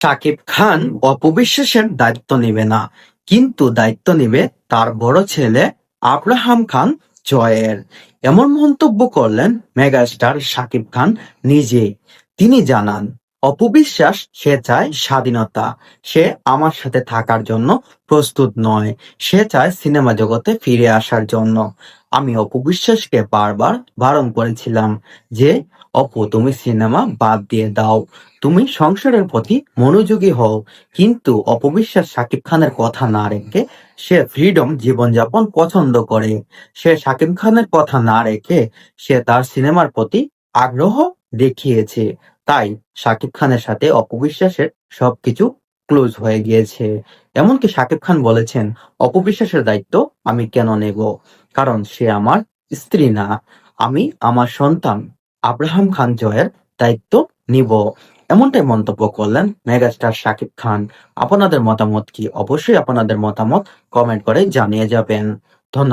শাকিব খান অপবিশ্বাসের দায়িত্ব নেবে না, কিন্তু দায়িত্ব নেবে তার বড় ছেলে আব্রাহাম খান জয়ের। এমন মন্তব্য করলেন মেগাস্টার শাকিব খান নিজে। তিনি জানান, অপবিশ্বাস সে চায় স্বাধীনতা, সে আমার সাথে থাকার জন্য প্রস্তুত নয়, সে চায় সিনেমা জগতে ফিরে আসার জন্য। আমি অপবিশ্বাসকে বারবার বারণ করেছিলাম যে, অপু তুমি সিনেমা বাদ দিয়ে দাও, তুমি সংসারের প্রতি মনোযোগী হও। কিন্তু অপবিশ্বাস শাকিব খানের কথা না রেখে সে ফ্রিডম জীবনযাপন পছন্দ করে। সে শাকিব খানের কথা না রেখে সে তার সিনেমার প্রতি আগ্রহ দেখিয়েছে। তাই শাকিব খানের সাথে অপবিশ্বাসের সবকিছু ক্লোজ হয়ে গিয়েছে। এমনকি শাকিব খান বলেছেন, অপবিশ্বাসের দায়িত্ব আমি কেন নেব, কারণ সে আমার স্ত্রী না, আমি আমার সন্তান আব্রাহাম খান জয়ের দায়িত্ব নিব। এমনটাই মন্তব্য করলেন মেগাস্টার শাকিব খান। আপনাদের মতামত কি? অবশ্যই আপনাদের মতামত কমেন্ট করে জানিয়ে যাবেন। ধন্যবাদ।